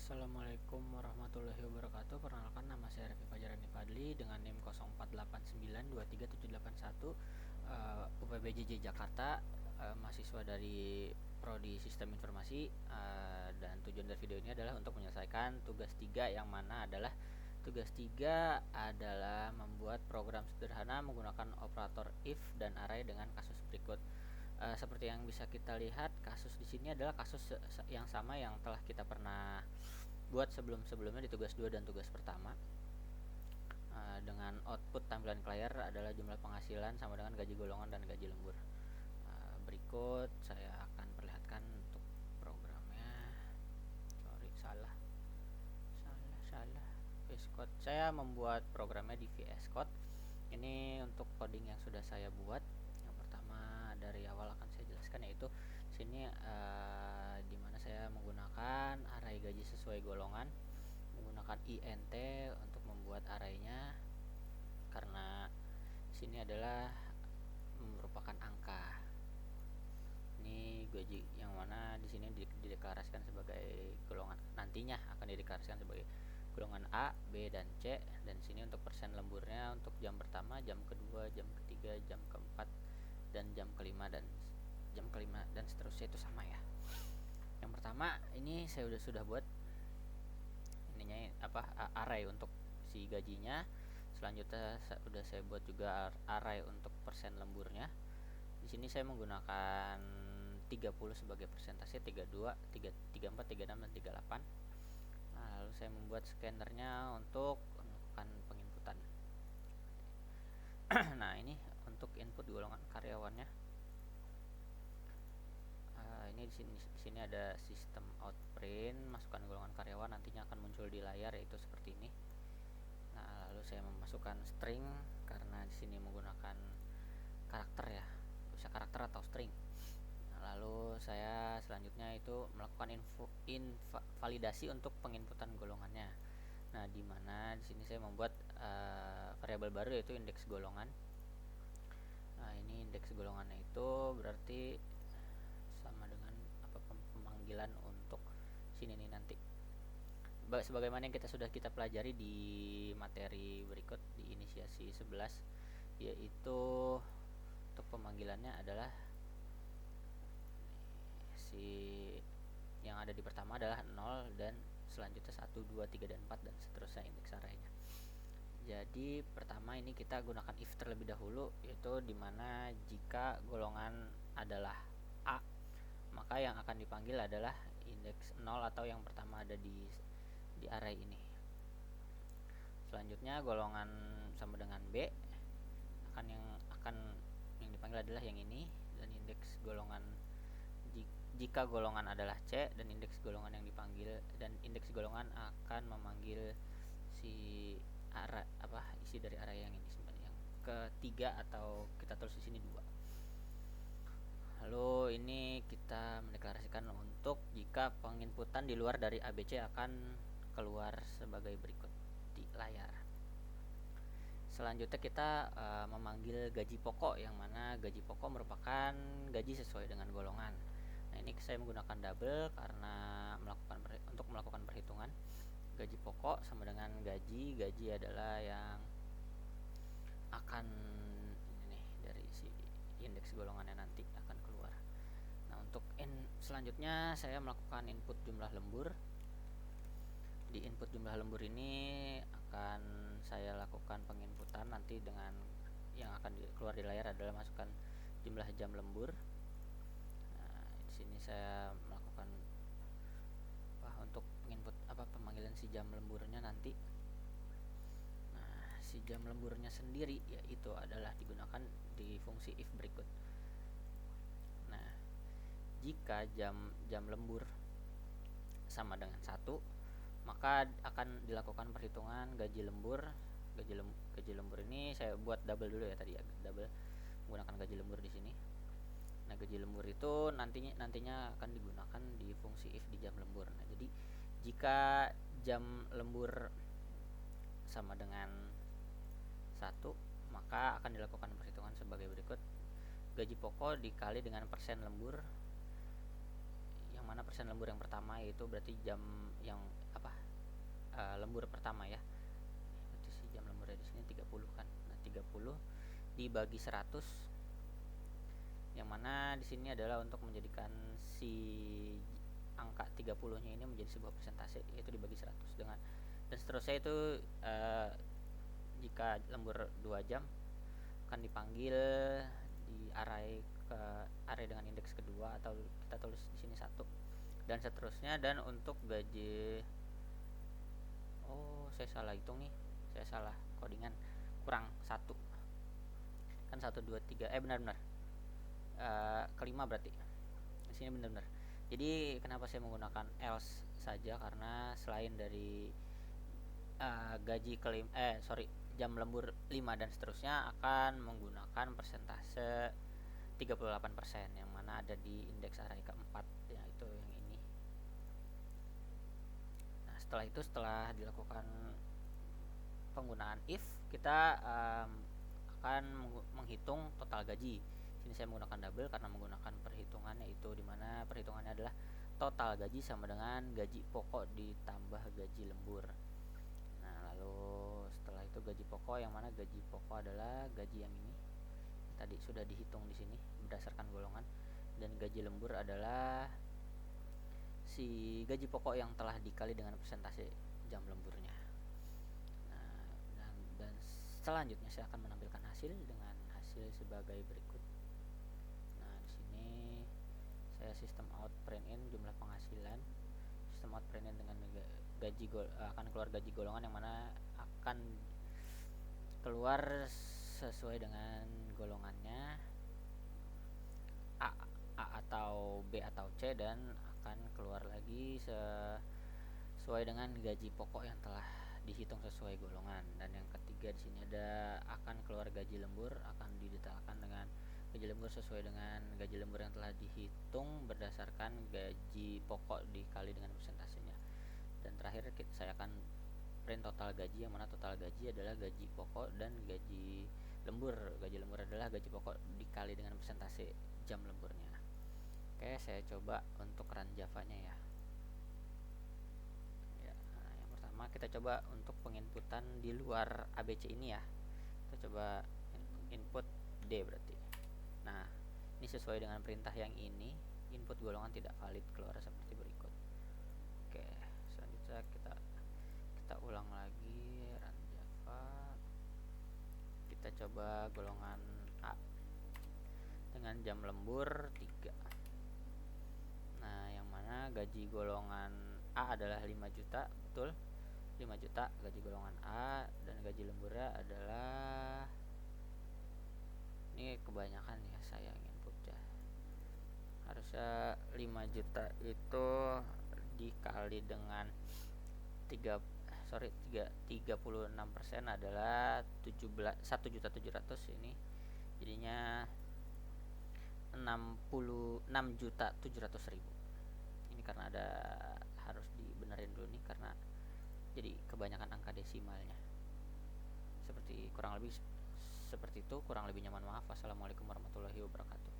Assalamualaikum warahmatullahi wabarakatuh. Perkenalkan, nama saya Revi Fajarani Fadli dengan NIM 0489237781, UPBJJ Jakarta, mahasiswa dari Prodi Sistem Informasi, dan tujuan dari video ini adalah untuk menyelesaikan tugas 3, yang mana adalah tugas 3 adalah membuat program sederhana menggunakan operator if dan array dengan kasus berikut. Seperti yang bisa kita lihat, kasus di sini adalah kasus yang sama yang telah kita pernah buat sebelumnya di tugas 2 dan tugas pertama. Dengan output tampilan ke layar adalah jumlah penghasilan sama dengan gaji golongan dan gaji lembur. Berikut saya akan perlihatkan untuk programnya. VS Code. Saya membuat programnya di VS Code. Ini untuk coding yang sudah saya buat. Yang pertama, dari awal akan saya jelaskan, yaitu sini di mana saya menggunakan array gaji sesuai golongan, menggunakan int untuk membuat arraynya, karena sini adalah merupakan angka. Ini gaji yang mana di sini dideklarasikan sebagai golongan, nantinya akan dideklarasikan sebagai golongan A, B, dan C. Dan sini untuk persen lemburnya untuk jam pertama, jam kedua, jam ketiga, jam keempat, dan jam kelima dan seterusnya, itu sama ya. Yang pertama ini saya sudah buat ininya array untuk si gajinya. Selanjutnya sudah saya buat juga array untuk persen lemburnya. Di sini saya menggunakan 30 sebagai persentase, 32, 34, 36, dan 38. Lalu saya membuat scannernya untuk melakukan penginputan. Nah, ini untuk input golongan karyawannya. Ini di sini ada sistem out print, masukkan golongan karyawan, nantinya akan muncul di layar, yaitu seperti ini. Nah, lalu saya memasukkan string karena di sini menggunakan karakter ya, bisa karakter atau string. Nah, lalu saya selanjutnya itu melakukan validasi untuk penginputan golongannya. Nah, di mana di sini saya membuat variabel baru, yaitu indeks golongan. Nah, ini indeks golongannya itu berarti sama dengan pemanggilan untuk sini nih nanti. Sebagaimana yang sudah kita pelajari di materi berikut di inisiasi 11, yaitu untuk pemanggilannya adalah si yang ada di pertama adalah 0, dan selanjutnya 1, 2, 3, dan 4, dan seterusnya indeks arraynya. Jadi pertama ini kita gunakan if terlebih dahulu, yaitu dimana jika golongan adalah A, maka yang akan dipanggil adalah indeks 0 atau yang pertama ada di array ini. Selanjutnya golongan sama dengan B, yang dipanggil adalah yang ini, dan indeks golongan jika golongan adalah C, dan indeks golongan yang dipanggil, dan indeks golongan akan memanggil si array isi dari array yang ini sebenarnya, yang ketiga, atau kita tulis di sini 2. Lalu ini kita mendeklarasikan untuk jika penginputan di luar dari ABC akan keluar sebagai berikut di layar. Selanjutnya kita memanggil gaji pokok, yang mana gaji pokok merupakan gaji sesuai dengan golongan. Nah, ini saya menggunakan double karena untuk melakukan perhitungan. Gaji pokok sama dengan gaji adalah yang akan ini nih, dari si indeks golongannya nanti akan keluar. Nah, untuk selanjutnya saya melakukan input jumlah lembur. Di input jumlah lembur ini akan saya lakukan penginputan nanti, dengan yang akan keluar di layar adalah masukkan jumlah jam lembur. Nah, di sini saya melakukan untuk penginput pemanggilan si jam lemburnya nanti. Nah, si jam lemburnya sendiri yaitu adalah digunakan di fungsi if berikut. Nah, jika jam lembur sama dengan 1, maka akan dilakukan perhitungan gaji lembur. Gaji lembur ini saya buat double dulu ya, tadi double menggunakan gaji lembur di sini. Nah, gaji lembur itu nantinya akan digunakan di fungsi if di jam lembur. Nah, jadi jika jam lembur sama dengan 1, maka akan dilakukan perhitungan sebagai berikut. Gaji pokok dikali dengan persen lembur, yang mana persen lembur yang pertama yaitu berarti jam yang lembur pertama ya. Berarti si jam lemburnya di sini 30 kan. Nah, 30 dibagi 100, yang mana di sini adalah untuk menjadikan si angka 30-nya ini menjadi sebuah persentase, yaitu dibagi 100 dengan, dan seterusnya itu jika lembur 2 jam akan dipanggil di array ke array dengan indeks kedua, atau kita tulis di sini 1, dan seterusnya. Dan untuk gaji, oh saya salah hitung nih, saya salah codingan, kurang 1 kan, 1 2 3 benar-benar kelima berarti di sini benar-benar. Jadi kenapa saya menggunakan else saja, karena selain dari gaji jam lembur 5 dan seterusnya akan menggunakan persentase 38%, yang mana ada di indeks array keempat, yaitu yang ini. Nah, setelah itu, setelah dilakukan penggunaan if, kita akan menghitung total gaji. Sini saya menggunakan double karena menggunakan perhitungan, yaitu dimana perhitungannya adalah total gaji sama dengan gaji pokok ditambah gaji lembur. Nah, lalu setelah itu gaji pokok, yang mana gaji pokok adalah gaji yang ini tadi sudah dihitung di sini berdasarkan golongan, dan gaji lembur adalah si gaji pokok yang telah dikali dengan persentase jam lemburnya. Nah, dan selanjutnya saya akan menampilkan hasil dengan hasil sebagai berikut. Nah, di sini saya sistem out print in jumlah penghasilan, sistem out print in dengan gaji akan keluar gaji golongan, yang mana akan keluar sesuai dengan golongannya A, atau B atau C, dan akan keluar lagi sesuai dengan gaji pokok yang telah dihitung sesuai golongan. Dan yang ketiga di sini ada akan keluar gaji lembur, akan didetailkan dengan gaji lembur sesuai dengan gaji lembur yang telah dihitung berdasarkan gaji pokok dikali dengan persentasenya. Dan terakhir saya akan print total gaji, yang mana total gaji adalah gaji pokok dan gaji lembur. Gaji lembur adalah gaji pokok dikali dengan persentase jam lemburnya. Oke, saya coba untuk run Java-nya ya. Nah, yang pertama kita coba untuk penginputan di luar ABC ini ya. Kita coba input D berarti. Nah, ini sesuai dengan perintah yang ini, input golongan tidak valid, keluar seperti berikut. Oke, selanjutnya kita ulang lagi run Java. Kita coba golongan A dengan jam lembur 3. Nah, yang mana gaji golongan A adalah 5 juta, betul, 5 juta gaji golongan A, dan gaji lemburnya adalah, ini kebanyakan ya saya input ya, harusnya 5 juta itu dikali dengan 36% adalah 1.700.000, ini jadinya 66.700.000. Ini karena ada, harus dibenerin dulu nih karena jadi kebanyakan angka desimalnya. Kurang lebih seperti itu. Kurang lebihnya mohon maaf. Wassalamualaikum warahmatullahi wabarakatuh.